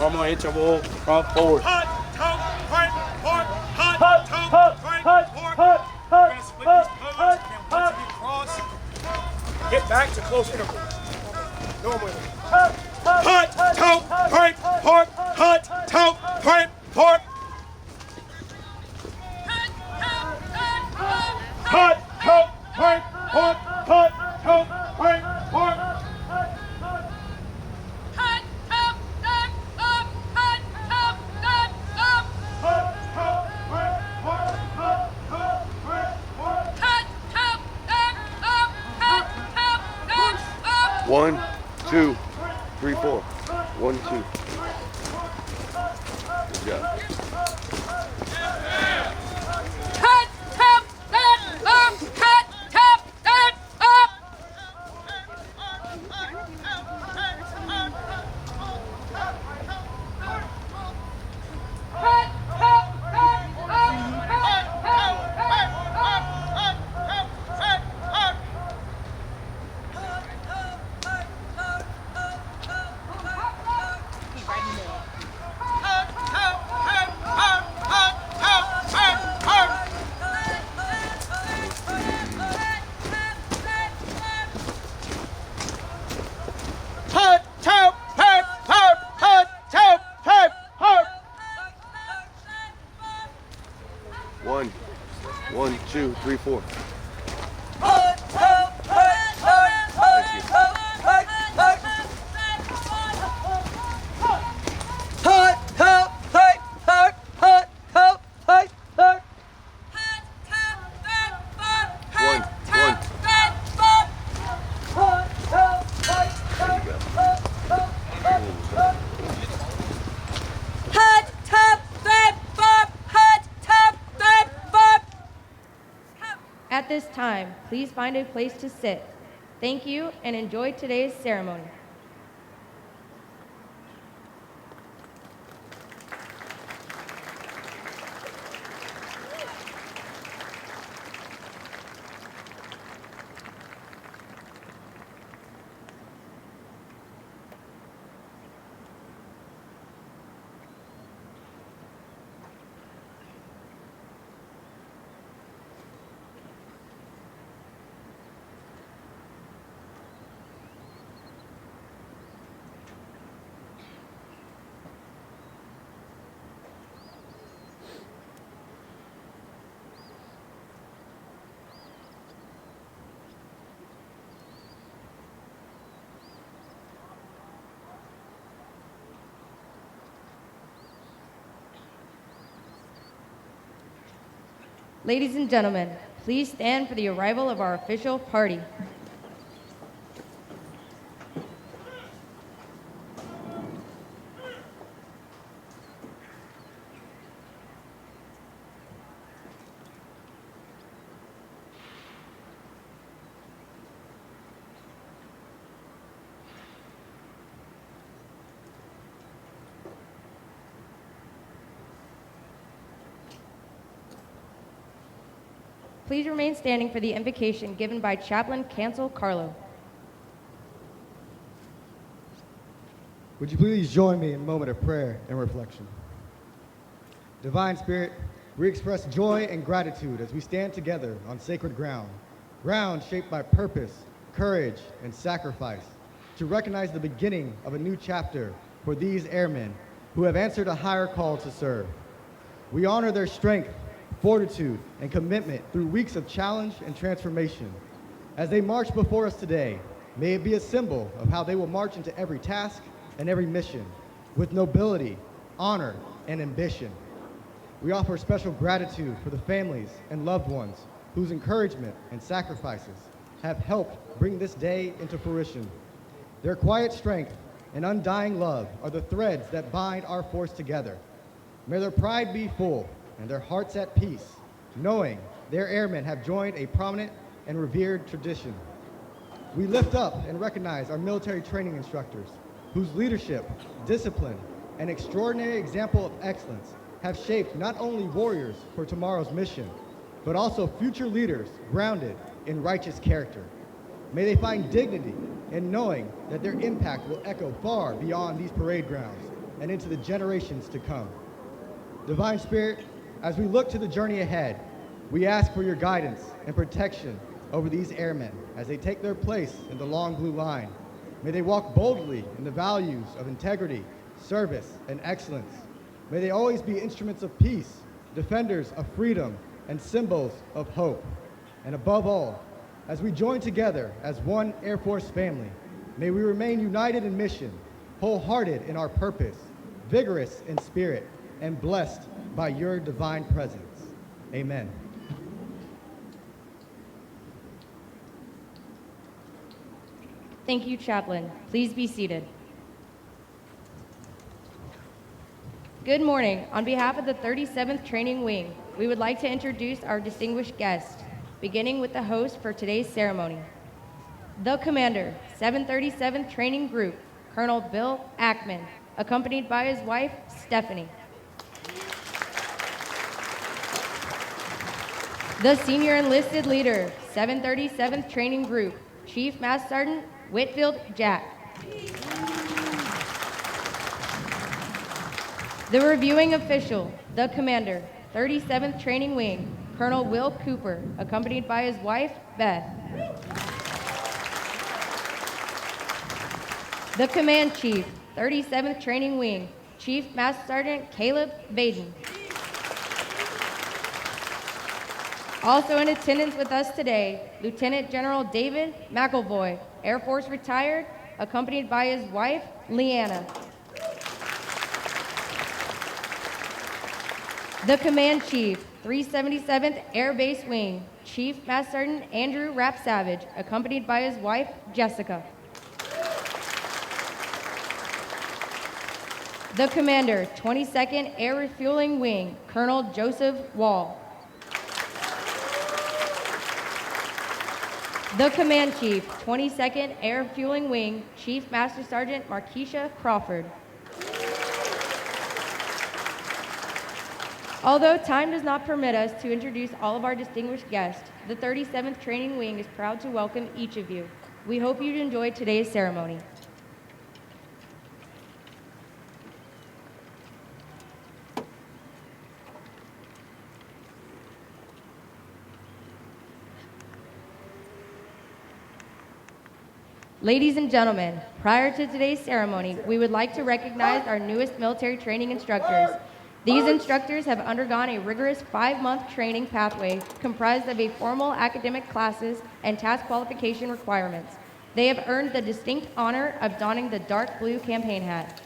I'm gonna hit your ball front forward. Hut, toe, right, fork, hut, toe, right, fork. We're gonna split these pose, and once we cross, get back to close interval. Normally. Hut, toe, right, fork, hut, toe, right, fork. Hut, toe, right, fork, hut, toe, right, fork. One, two, three, four. 1, 2. Good job. One, two, three, four. At this time, please find a place to sit. Thank you and enjoy today's ceremony. Ladies and gentlemen, please stand for the arrival of our official party. Please remain standing for the invocation given by Chaplain Cancel Carlo. Would you please join me in a moment of prayer and reflection? Divine Spirit, we express joy and gratitude as we stand together on sacred ground, ground shaped by purpose, courage, and sacrifice, to recognize the beginning of a new chapter for these airmen who have answered a higher call to serve. We honor their strength, fortitude, and commitment through weeks of challenge and transformation. As they march before us today, may it be a symbol of how they will march into every task and every mission with nobility, honor, and ambition. We offer special gratitude for the families and loved ones whose encouragement and sacrifices have helped bring this day into fruition. Their quiet strength and undying love are the threads that bind our force together. May their pride be full and their hearts at peace, knowing their airmen have joined a prominent and revered tradition. We lift up and recognize our military training instructors, whose leadership, discipline, and extraordinary example of excellence have shaped not only warriors for tomorrow's mission, but also future leaders grounded in righteous character. May they find dignity in knowing that their impact will echo far beyond these parade grounds, and into the generations to come. Divine Spirit, as we look to the journey ahead, we ask for your guidance and protection over these airmen as they take their place in the long blue line. May they walk boldly in the values of integrity, service, and excellence. May they always be instruments of peace, defenders of freedom, and symbols of hope. And above all, as we join together as one Air Force family, may we remain united in mission, wholehearted in our purpose, vigorous in spirit, and blessed by your divine presence. Amen. Thank you, Chaplain. Please be seated. Good morning. On behalf of the 37th Training Wing, we would like to introduce our distinguished guests, beginning with the host for today's ceremony. The Commander, 737th Training Group, Colonel Bill Ackman, accompanied by his wife, Stephanie. The Senior Enlisted Leader, 737th Training Group, Chief Master Sergeant Whitfield Jack. The Reviewing Official, the Commander, 37th Training Wing, Colonel Will Cooper, accompanied by his wife, Beth. The Command Chief, 37th Training Wing, Chief Master Sergeant Caleb Baden. Also in attendance with us today, Lieutenant General David McElvoy, Air Force retired, accompanied by his wife, Leanna. The Command Chief, 377th Air Base Wing, Chief Master Sergeant Andrew Rapp Savage, accompanied by his wife, Jessica. The Commander, 22nd Air Refueling Wing, Colonel Joseph Wall. The Command Chief, 22nd Air Refueling Wing, Chief Master Sergeant Markeisha Crawford. Although time does not permit us to introduce all of our distinguished guests, the 37th Training Wing is proud to welcome each of you. We hope you enjoyed today's ceremony. Ladies and gentlemen, prior to today's ceremony, we would like to recognize our newest military training instructors. These instructors have undergone a rigorous 5-month training pathway comprised of a formal academic classes and task qualification requirements. They have earned the distinct honor of donning the dark blue campaign hat.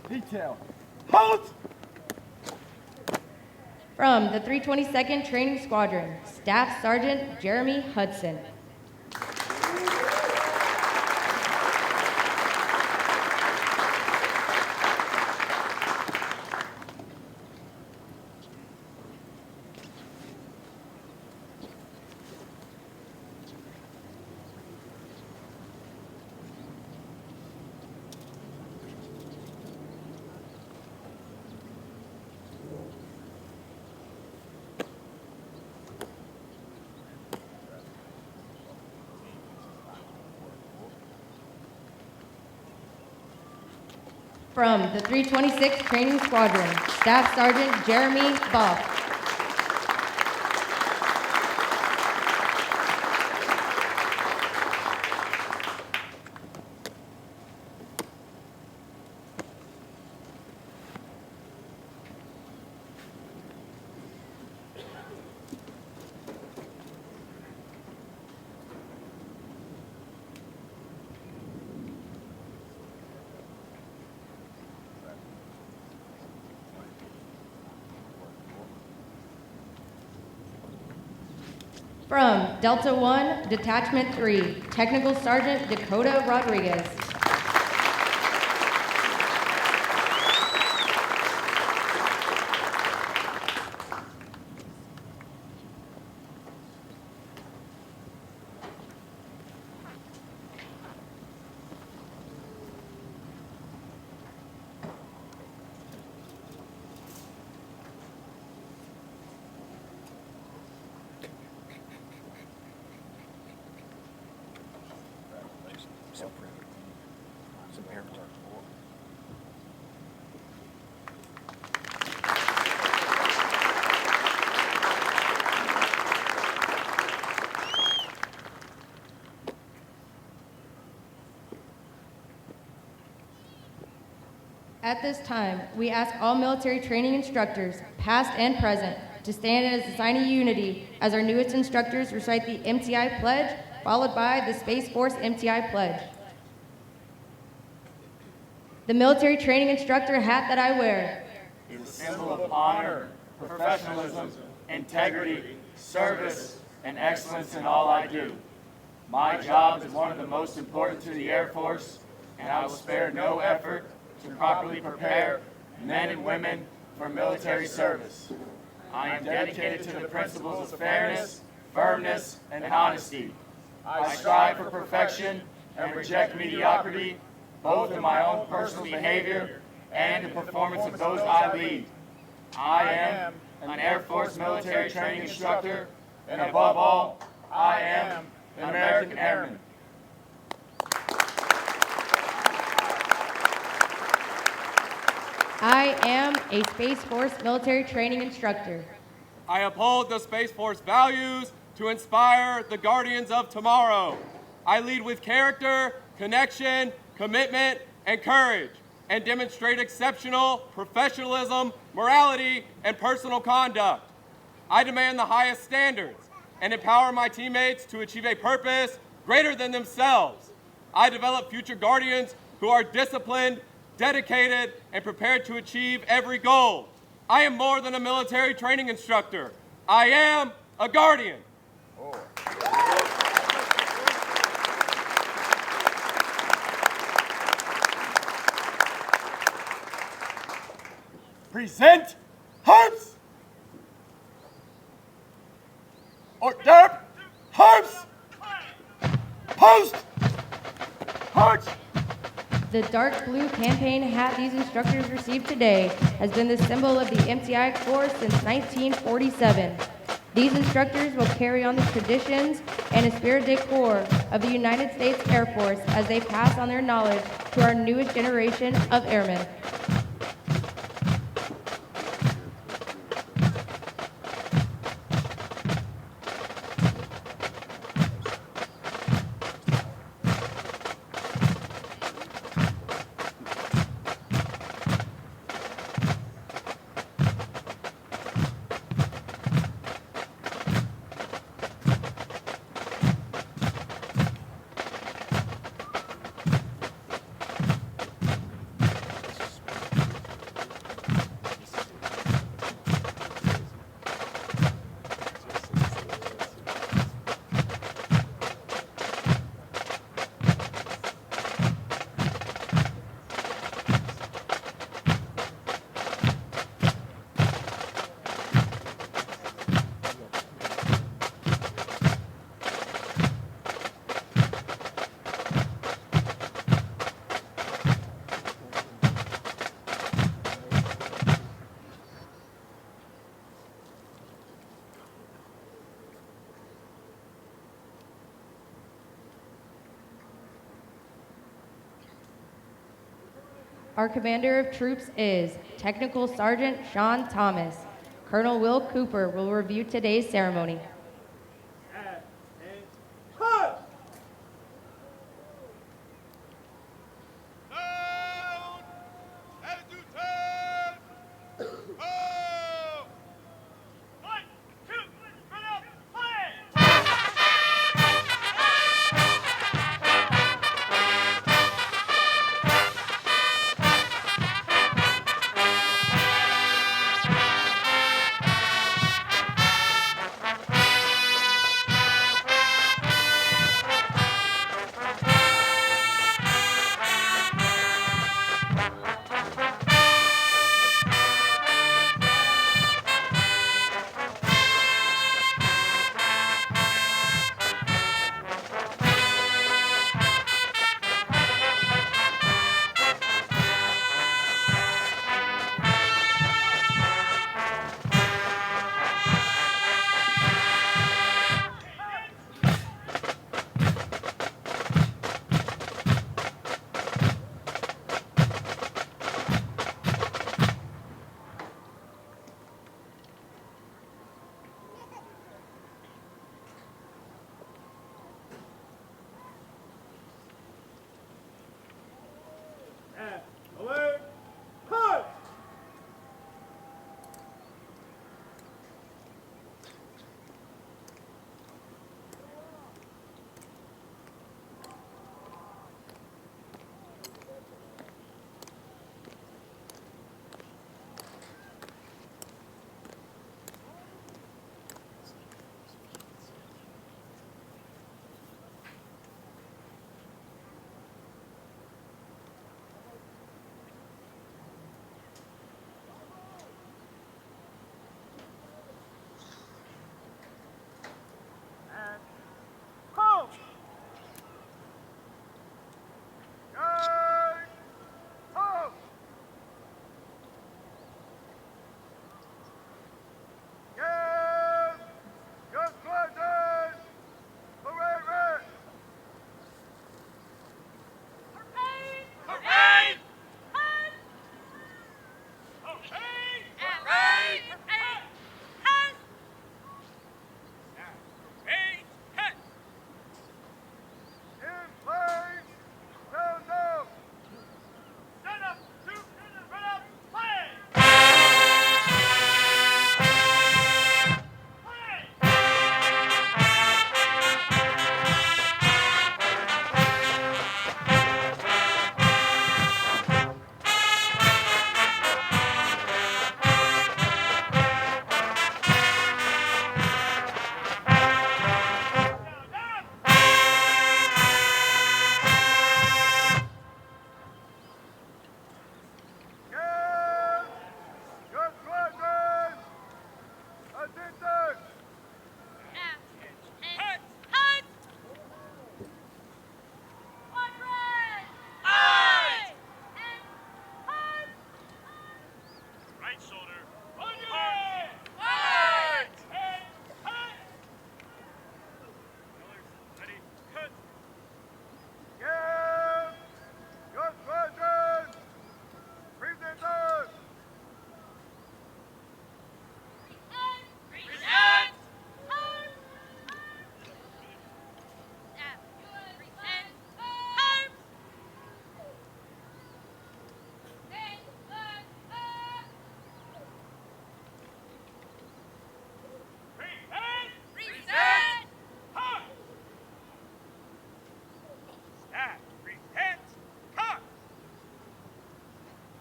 Detail. Halt! From the 322nd Training Squadron, Staff Sergeant Jeremy Hudson. From the 326th Training Squadron, Staff Sergeant Jeremy Buff. From Delta 1, Detachment 3, Technical Sergeant Dakota Rodriguez. At this time, we ask all military training instructors, past and present, to stand as a sign of unity as our newest instructors recite the MTI Pledge, followed by the Space Force MTI Pledge. The military training instructor hat that I wear is a symbol of honor, professionalism, integrity, service, and excellence in all I do. My job is one of the most important to the Air Force, and I will spare no effort to properly prepare men and women for military service. I am dedicated to the principles of fairness, firmness, and honesty. I strive for perfection and reject mediocrity, both in my own personal behavior and the performance of those I lead. I am an Air Force military training instructor, and above all, I am an American Airman. I am a Space Force military training instructor. I uphold the Space Force values to inspire the guardians of tomorrow. I lead with character, connection, commitment, and courage, and demonstrate exceptional professionalism, morality, and personal conduct. I demand the highest standards and empower my teammates to achieve a purpose greater than themselves. I develop future guardians who are disciplined, dedicated, and prepared to achieve every goal. I am more than a military training instructor. I am a guardian. Present Harps! Hors d'oeuvre! Harps! Post! March! The dark blue campaign hat these instructors received today has been the symbol of the MTI Corps since 1947. These instructors will carry on the traditions and esprit de corps of the United States Air Force as they pass on their knowledge to our newest generation of airmen. Our commander of troops is Technical Sergeant Sean Thomas. Colonel Will Cooper will review today's ceremony.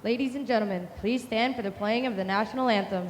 Ladies and gentlemen, please stand for the playing of the national anthem.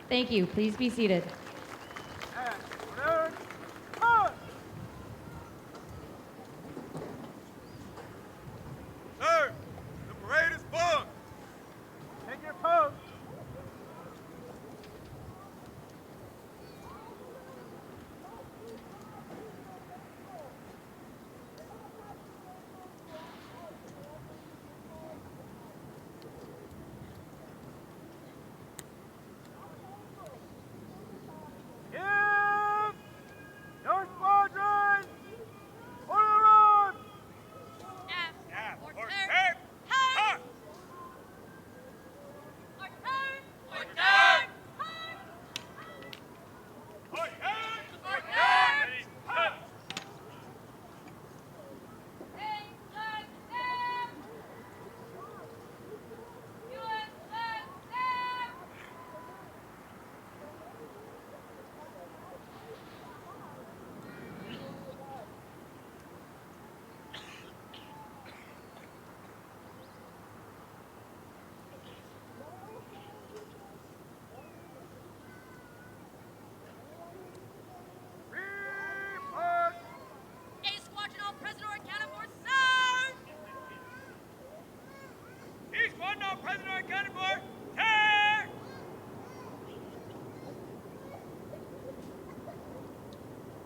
Thank you. Please be seated. Sir, the parade is booked. Take your post.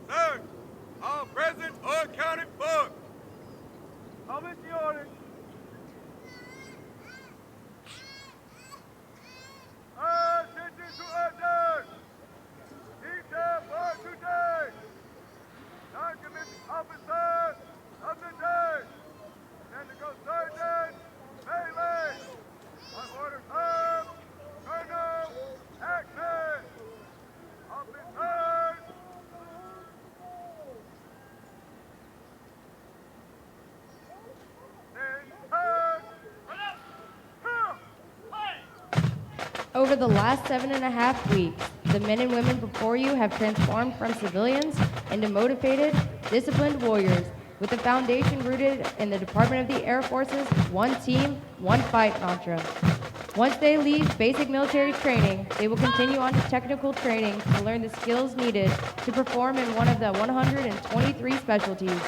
Sir, all present or accounted for. Publish the order. Attention to order. Detail for today. Non-commissioned officer of the day. Technical Sergeant Bailey. On orders of Colonel Airman. Officers. Over the last 7.5 weeks, the men and women before you have transformed from civilians into motivated, disciplined warriors with a foundation rooted in the Department of the Air Force's one team, one fight mantra. Once they leave basic military training, they will continue on to technical training to learn the skills needed to perform in one of the 123 specialties.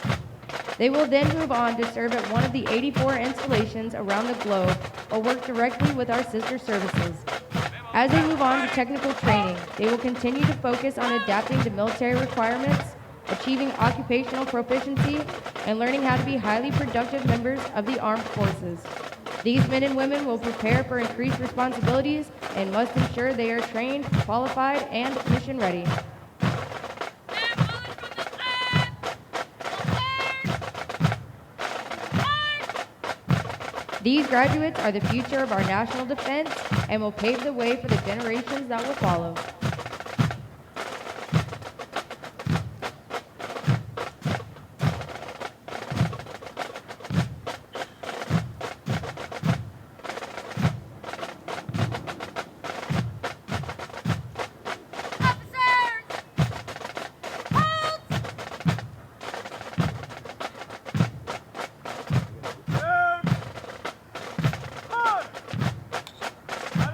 They will then move on to serve at one of the 84 installations around the globe or work directly with our sister services. As they move on to technical training, they will continue to focus on adapting to military requirements, achieving occupational proficiency, and learning how to be highly productive members of the armed forces. These men and women will prepare for increased responsibilities and must ensure they are trained, qualified, and mission ready. These graduates are the future of our national defense and will pave the way for the generations that will follow. Got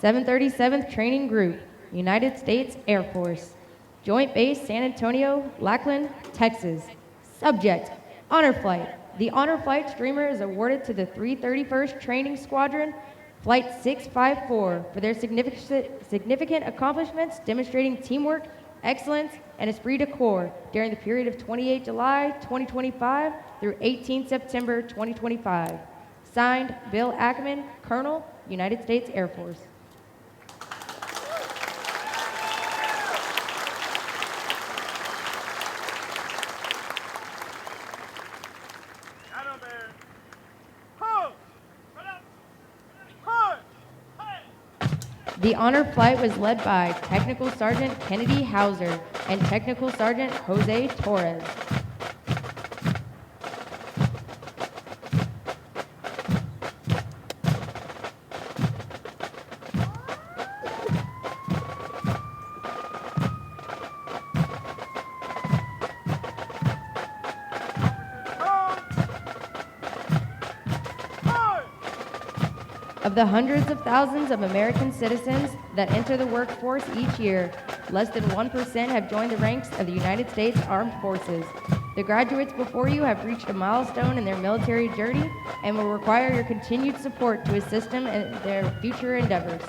737th Training Group, United States Air Force, Joint Base San Antonio-Lackland, Texas. Subject, Honor Flight. The Honor Flight streamer is awarded to the 331st Training Squadron, Flight 654, for their significant accomplishments demonstrating teamwork, excellence, and esprit de corps during the period of 28 July 2025 through 18 September 2025. Signed, Bill Ackman, Colonel, United States Air Force. The honor flight was led by Technical Sergeant Kennedy Hauser and Technical Sergeant Jose Torres. Of the hundreds of thousands of American citizens that enter the workforce each year, less than 1% have joined the ranks of the United States Armed Forces. The graduates before you have reached a milestone in their military journey and will require your continued support to assist them in their future endeavors.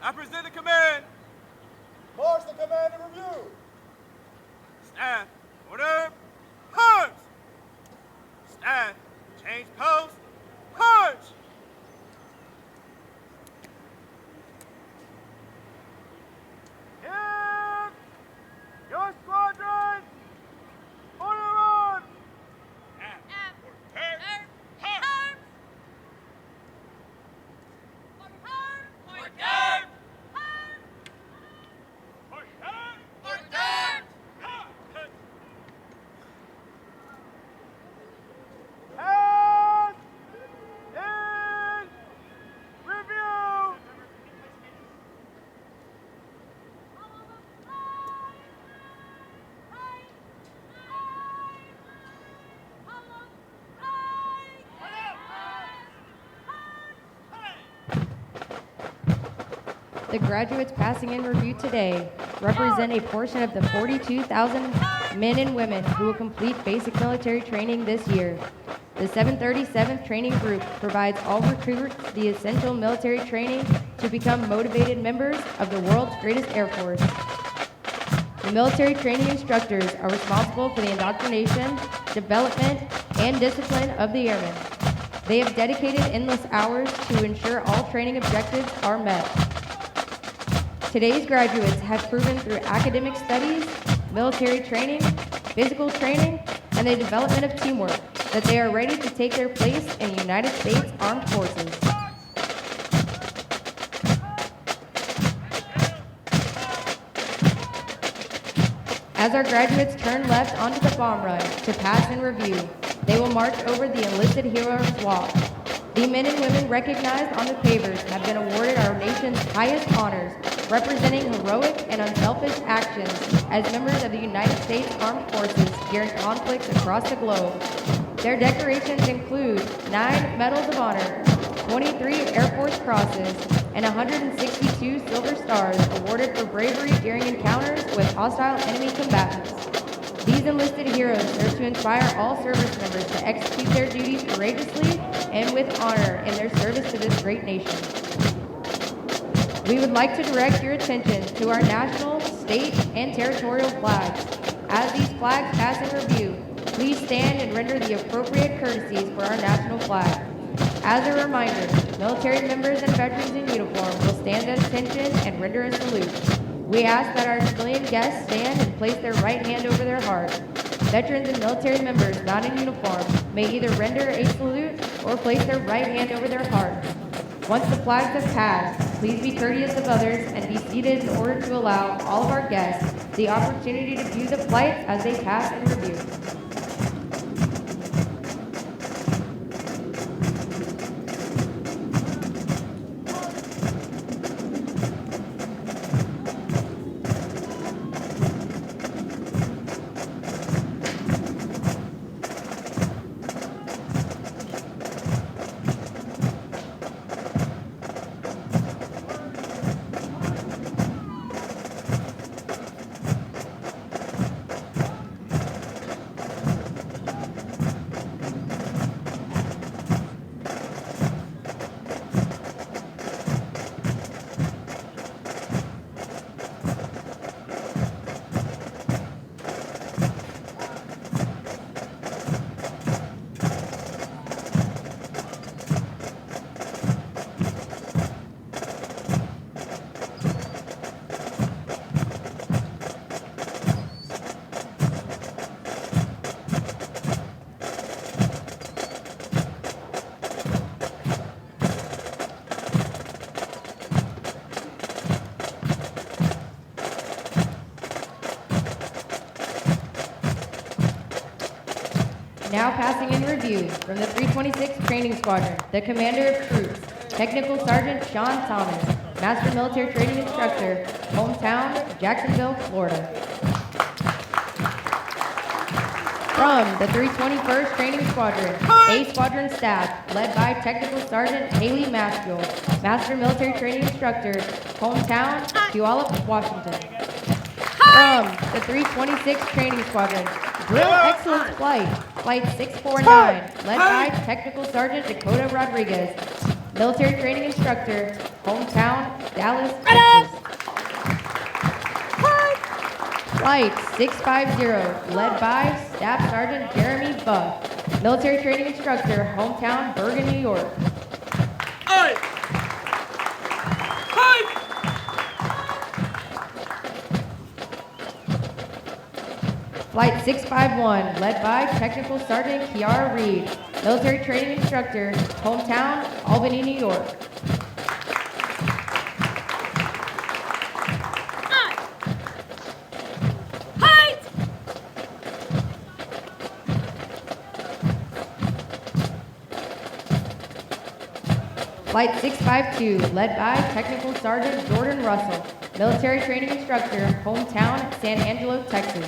I present the command. March the command in review. Stand. Order. March. Stand. Change post. March. Here, your squadron. Order on. The graduates passing in review today represent a portion of the 42,000 men and women who will complete basic military training this year. The 737th Training Group provides all recruits the essential military training to become motivated members of the world's greatest Air Force. The military training instructors are responsible for the indoctrination, development, and discipline of the airmen. They have dedicated endless hours to ensure all training objectives are met. Today's graduates have proven through academic studies, military training, physical training, and the development of teamwork that they are ready to take their place in the United States Armed Forces. As our graduates turn left onto the bomb run to pass and review, they will march over the enlisted heroes walk. The men and women recognized on the pavers have been awarded our nation's highest honors, representing heroic and unselfish actions as members of the United States Armed Forces during conflicts across the globe. Their decorations include 9 Medals of Honor, 23 Air Force Crosses, and 162 Silver Stars awarded for bravery during encounters with hostile enemy combatants. These enlisted heroes serve to inspire all service members to execute their duties courageously and with honor in their service to this great nation. We would like to direct your attention to our national, state, and territorial flags. As these flags pass in review, please stand and render the appropriate courtesies for our national flag. As a reminder, military members and veterans in uniform will stand at attention and render a salute. We ask that our civilian guests stand and place their right hand over their heart. Veterans and military members not in uniform may either render a salute or place their right hand over their heart. Once the flags have passed, please be courteous of others and be seated in order to allow all of our guests the opportunity to view the flights as they pass and review. Now passing in review from the 326th Training Squadron, the Commander of Troops, Technical Sergeant Sean Thomas, Master Military Training Instructor, hometown, Jacksonville, Florida. From the 321st Training Squadron, A Squadron Staff, led by Technical Sergeant Haley Maskell, Master Military Training Instructor, hometown, Puyallup, Washington. From the 326th Training Squadron, Drill Excellence Flight, Flight 649, led by Technical Sergeant Dakota Rodriguez, Military Training Instructor, hometown, Dallas, Texas. Flight 650, led by Staff Sergeant Jeremy Buff, Military Training Instructor, hometown, Bergen, New York. Flight 651, led by Technical Sergeant Kiara Reed, Military Training Instructor, hometown, Albany, New York. Flight 652, led by Technical Sergeant Jordan Russell, Military Training Instructor, hometown, San Angelo, Texas.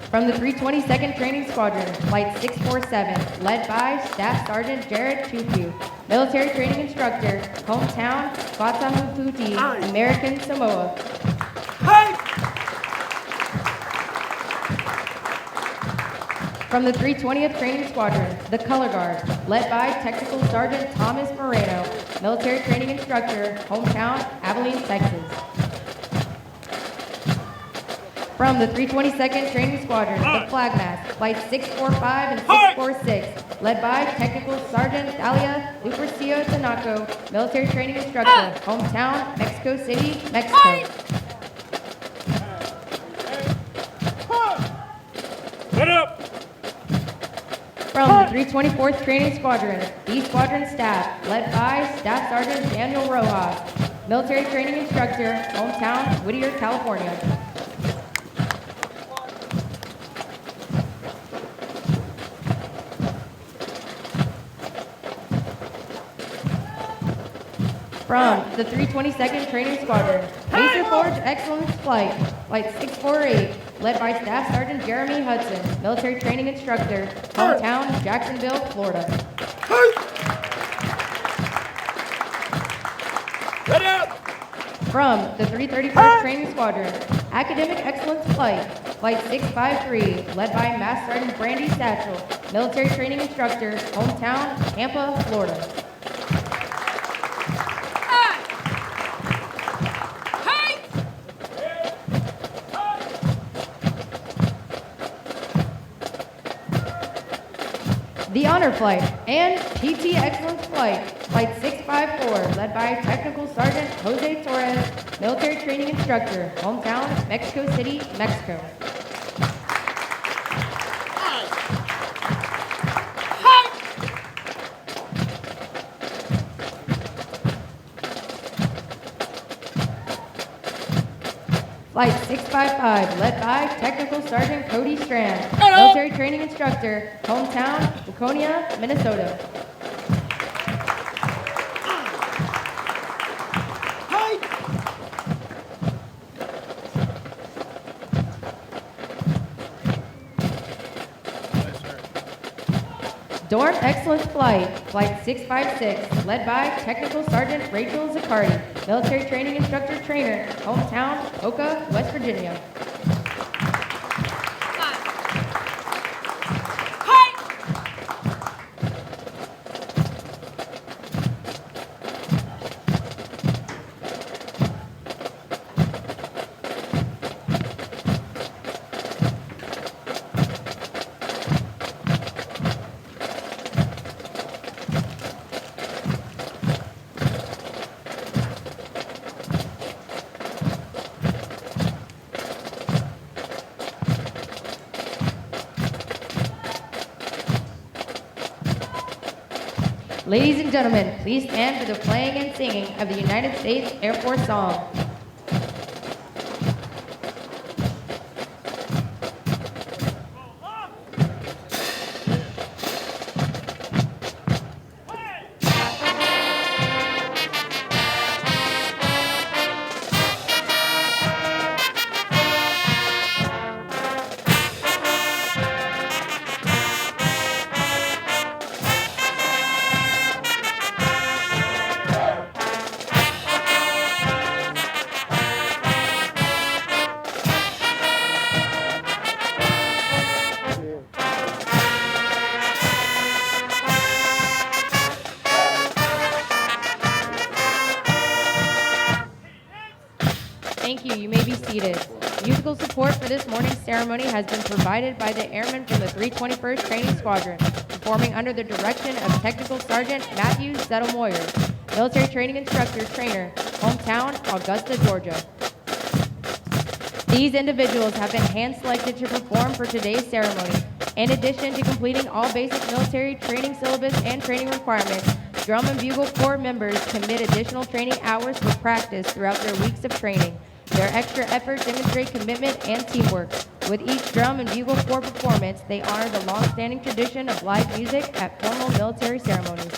From the 322nd Training Squadron, Flight 647, led by Staff Sergeant Jared Chupu, Military Training Instructor, hometown, Watahuputi, American Samoa. From the 320th Training Squadron, the Color Guard, led by Technical Sergeant Thomas Moreno, Military Training Instructor, hometown, Abilene, Texas. From the 322nd Training Squadron, the Flag Mask, Flights 645 and 646, led by Technical Sergeant Thalia Lupercio Tanaco, military training instructor, hometown, Mexico City, Mexico. Get up! From the 324th Training Squadron, the squadron staff, led by Staff Sergeant Daniel Rojas, military training instructor, hometown, Whittier, California. From the 322nd Training Squadron, Mason Forge Excellence Flight, Flight 648, led by Staff Sergeant Jeremy Hudson, military training instructor, hometown, Jacksonville, Florida. Ready up! From the 331st Training Squadron, Academic Excellence Flight, Flight 653, led by Master Sergeant Brandy Satchel, military training instructor, hometown, Tampa, Florida. The Honor Flight and PT Excellence Flight, Flight 654, led by Technical Sergeant Jose Torres, military training instructor, hometown, Mexico City, Mexico. Flight 655, led by Technical Sergeant Cody Strand, military training instructor, hometown, Waconia, Minnesota. Dorm Excellence Flight, Flight 656, led by Technical Sergeant Rachel Zaccardi, military training instructor trainer, hometown, Boca, West Virginia. Ladies and gentlemen, please stand for the playing and singing of the United States Air Force song. Thank you. You may be seated. Musical support for this morning's ceremony has been provided by the Airmen from the 321st Training Squadron, performing under the direction of Technical Sergeant Matthew Zettel Moyer, military training instructor trainer, hometown, Augusta, Georgia. These individuals have been hand-selected to perform for today's ceremony. In addition to completing all basic military training syllabus and training requirements, Drum and Bugle Corps members commit additional training hours for practice throughout their weeks of training. Their extra effort demonstrates commitment and teamwork. With each Drum and Bugle Corps performance, they honor the long-standing tradition of live music at formal military ceremonies.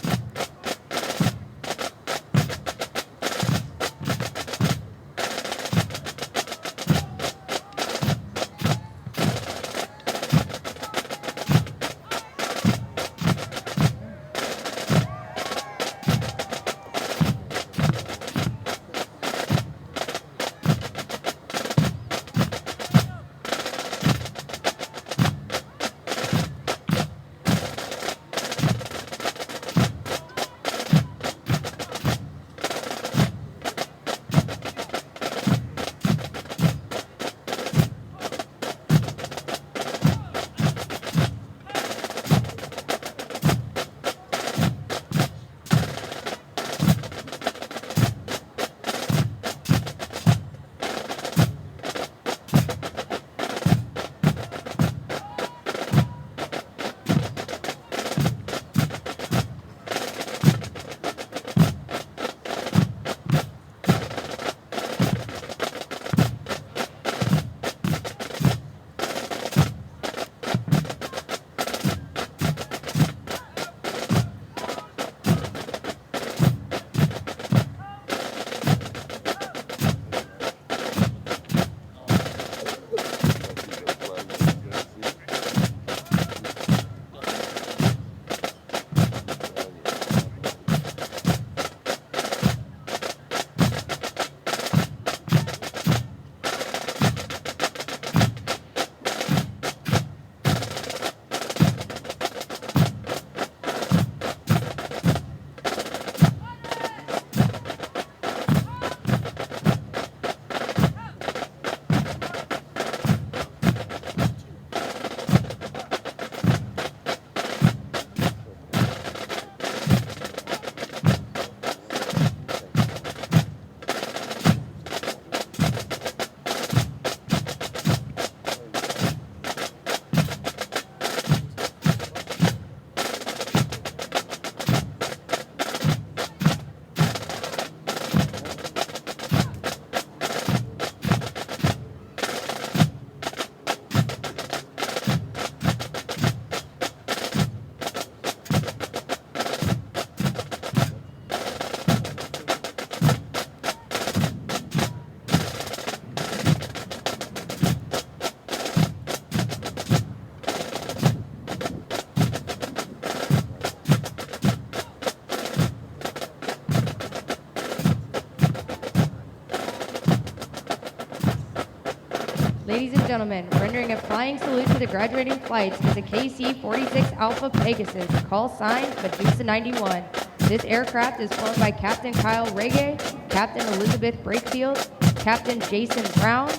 gentlemen, rendering a flying salute to the graduating flights is a KC-46 Alpha Pegasus, call sign Medusa 91. This aircraft is flown by Captain Kyle Rege, Captain Elizabeth Brakefield, Captain Jason Brown,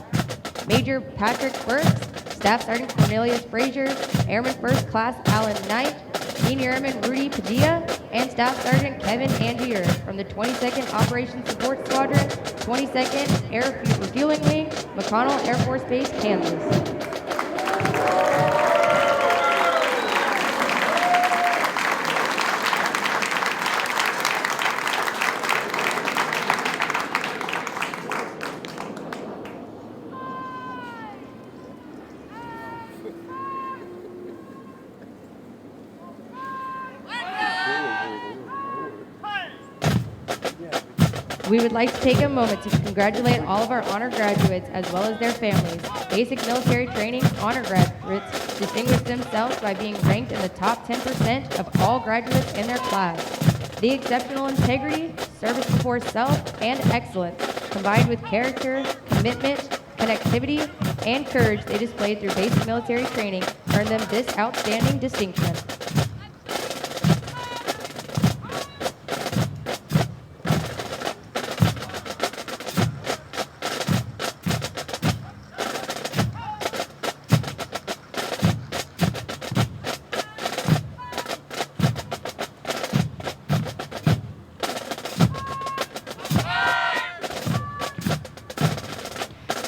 Major Patrick Burks, Staff Sergeant Cornelius Frazier, Airman First Class Alan Knight, Senior Airman Rudy Padilla, and Staff Sergeant Kevin Angier from the 22nd Operations Support Squadron, 22nd Air Refueling Wing, McConnell Air Force Base, Kansas. We would like to take a moment to congratulate all of our honor graduates as well as their families. Basic military training honor graduates distinguished themselves by being ranked in the top 10% of all graduates in their class. The exceptional integrity, service before self, and excellence, combined with character, commitment, connectivity, and courage they displayed through basic military training, earned them this outstanding distinction.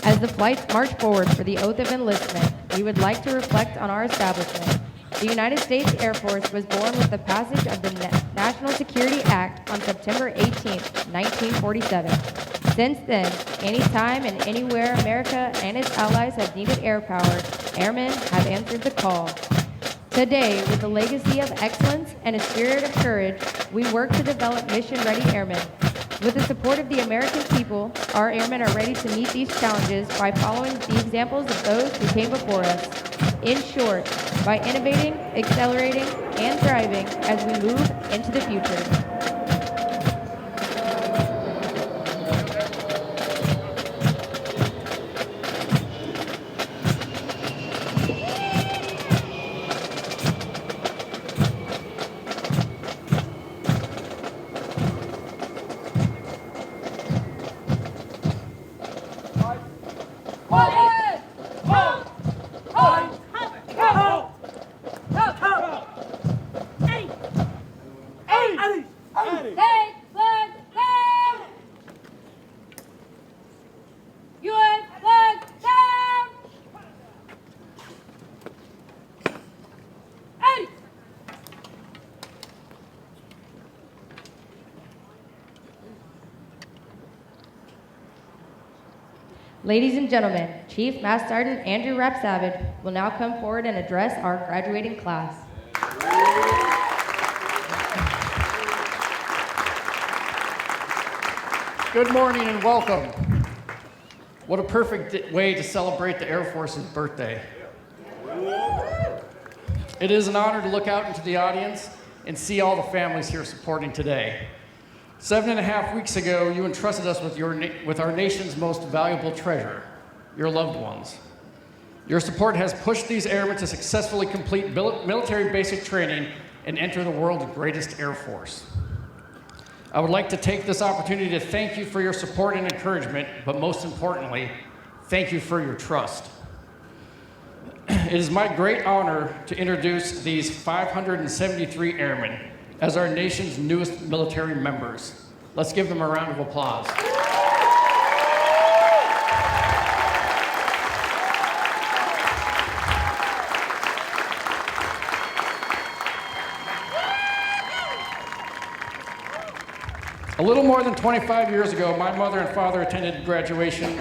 As the flights march forward for the oath of enlistment, we would like to reflect on our establishment. The United States Air Force was born with the passage of the National Security Act on September 18, 1947. Since then, anytime and anywhere America and its allies have needed air power, airmen have answered the call. Today, with a legacy of excellence and a spirit of courage, we work to develop mission-ready airmen. With the support of the American people, our airmen are ready to meet these challenges by following the examples of those who came before us. In short, by innovating, accelerating, and thriving as we move into the future. Ladies and gentlemen, Chief Master Sergeant Andrew Rapsavage will now come forward and address our graduating class. Good morning and welcome. What a perfect way to celebrate the Air Force's birthday. It is an honor to look out into the audience and see all the families here supporting today. 7.5 weeks ago, you entrusted us with our nation's most valuable treasure, your loved ones. Your support has pushed these airmen to successfully complete military basic training and enter the world's greatest Air Force. I would like to take this opportunity to thank you for your support and encouragement, but most importantly, thank you for your trust. It is my great honor to introduce these 573 airmen as our nation's newest military members. Let's give them a round of applause. A little more than 25 years ago, my mother and father attended graduation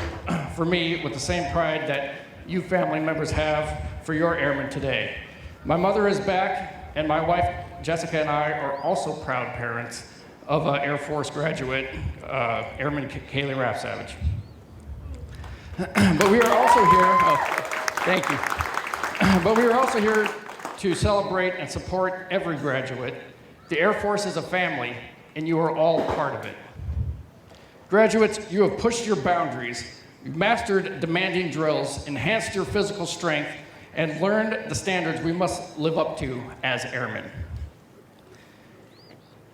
for me with the same pride that you family members have for your airmen today. My mother is back, and my wife, Jessica, and I are also proud parents of an Air Force graduate, Airman Kaylee Rapsavage. But we are also here, thank you. But we are also here to celebrate and support every graduate. The Air Force is a family, and you are all part of it. Graduates, you have pushed your boundaries, You've mastered demanding drills, enhanced your physical strength, and learned the standards we must live up to as airmen.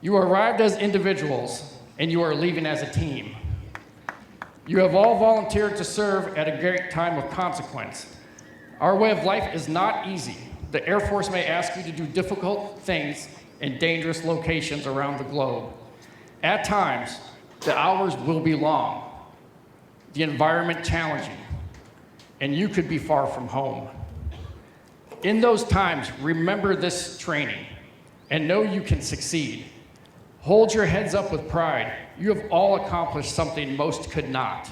You arrived as individuals, and you are leaving as a team. You have all volunteered to serve at a great time of consequence. Our way of life is not easy. The Air Force may ask you to do difficult things in dangerous locations around the globe. At times, the hours will be long, the environment challenging, and you could be far from home. In those times, remember this training and know you can succeed. Hold your heads up with pride. You have all accomplished something most could not.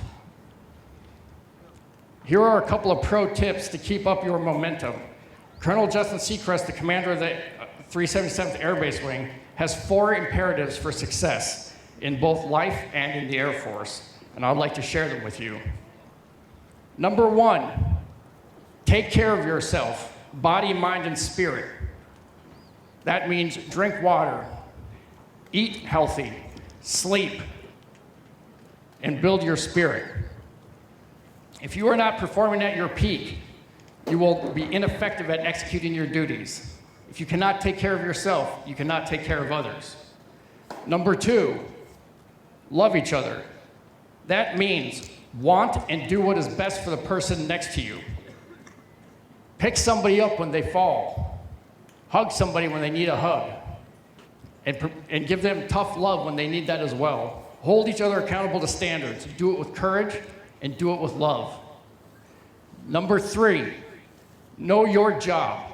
Here are a couple of pro tips to keep up your momentum. Colonel Justin Seacrest, the commander of the 377th Air Base Wing, has 4 imperatives for success in both life and in the Air Force, and I'd like to share them with you. Number 1, take care of yourself, body, mind, and spirit. That means drink water, eat healthy, sleep, and build your spirit. If you are not performing at your peak, you will be ineffective at executing your duties. If you cannot take care of yourself, you cannot take care of others. Number 2, love each other. That means want and do what is best for the person next to you. Pick somebody up when they fall. Hug somebody when they need a hug. And give them tough love when they need that as well. Hold each other accountable to standards. Do it with courage and do it with love. Number 3, know your job.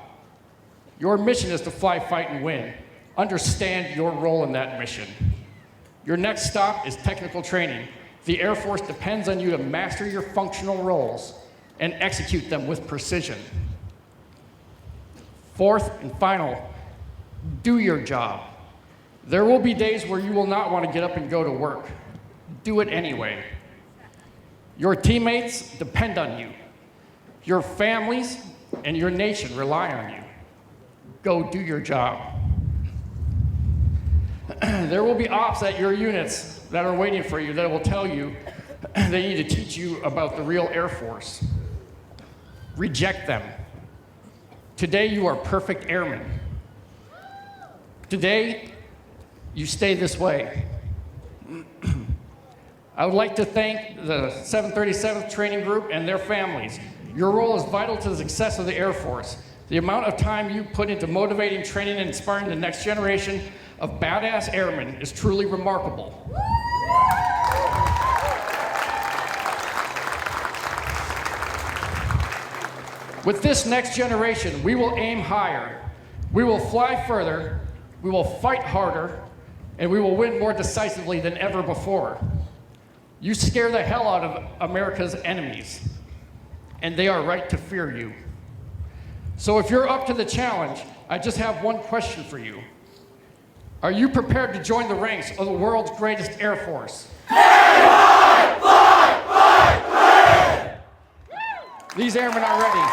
Your mission is to fly, fight, and win. Understand your role in that mission. Your next stop is technical training. The Air Force depends on you to master your functional roles and execute them with precision. 4th and final, do your job. There will be days where you will not want to get up and go to work. Do it anyway. Your teammates depend on you. Your families and your nation rely on you. Go do your job. There will be ops at your units that are waiting for you that will tell you they need to teach you about the real Air Force. Reject them. Today you are perfect airmen. Today you stay this way. I would like to thank the 737th Training Group and their families. Your role is vital to the success of the Air Force. The amount of time you put into motivating, training, and inspiring the next generation of badass airmen is truly remarkable. With this next generation, we will aim higher, we will fly further, we will fight harder, and we will win more decisively than ever before. You scare the hell out of America's enemies, and they are right to fear you. So if you're up to the challenge, I just have one question for you. Are you prepared to join the ranks of the world's greatest Air Force? These airmen are ready.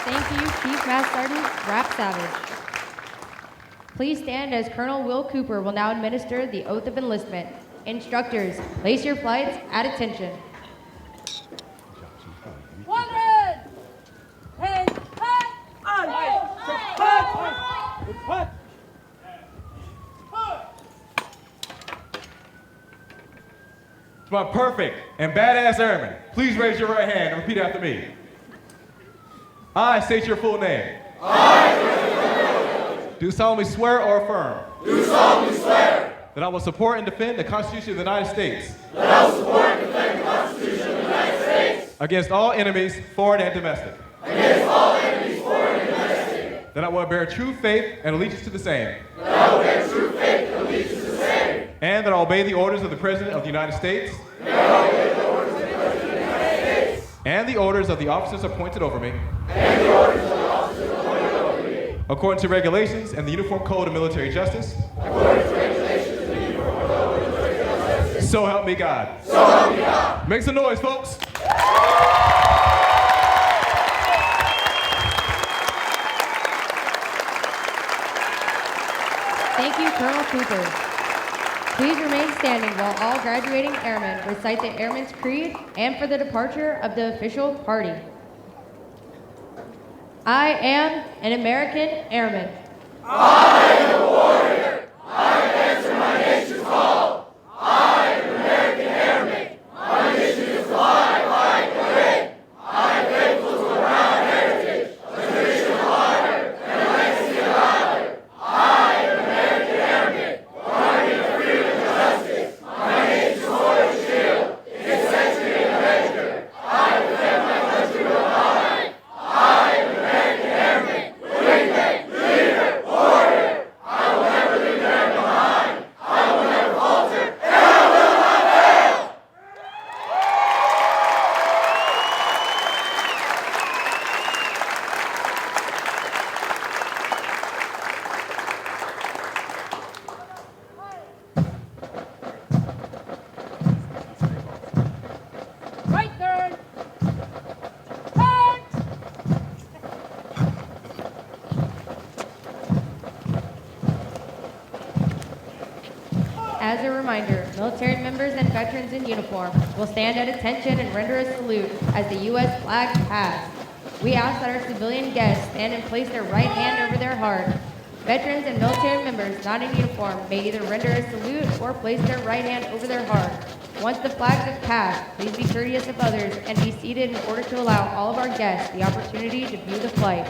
Thank you, Chief Master Sergeant Rap Savage. Please stand as Colonel Will Cooper will now administer the oath of enlistment. Instructors, place your flights at attention. 110, To my perfect and badass airmen, please raise your right hand and repeat after me. I state your full name. Do solemnly swear or affirm. Do solemnly swear. That I will support and defend the Constitution of the United States. That I will support and defend the Constitution of the United States. Against all enemies, foreign and domestic. Against all enemies, foreign and domestic. That I will bear true faith and allegiance to the same. That I will bear true faith and allegiance to the same. And that I will obey the orders of the President of the United States. And that I will obey the orders of the President of the United States. And the orders of the officers appointed over me. And the orders of the officers appointed over me. According to regulations and the Uniform Code of Military Justice. According to regulations and the Uniform Code of Military Justice. So help me God. So help me God. Make some noise, folks. Thank you, Colonel Cooper. Please remain standing while all graduating airmen recite the Airman's Creed and for the departure of the official party. I am an American Airman. I am a warrior. I answer my nation's call. I am an American Airman. My mission is fly, fight, parade. I am faithful to a proud heritage, a tradition of honor, and a legacy of valor. I am an American Airman, guardian of freedom and justice. My nation's sword and shield, its century and avenger. I will defend my country with honor. I am an American Airman, wingman, leader, warrior. I will never leave them behind. I will never falter, and I will not fail. Right turn. Turn. As a reminder, military members and veterans in uniform will stand at attention and render a salute as the U.S. flag pass. We ask that our civilian guests stand and place their right hand over their heart. Veterans and military members not in uniform may either render a salute or place their right hand over their heart. Once the flags have passed, please be courteous of others and be seated in order to allow all of our guests the opportunity to view the flight.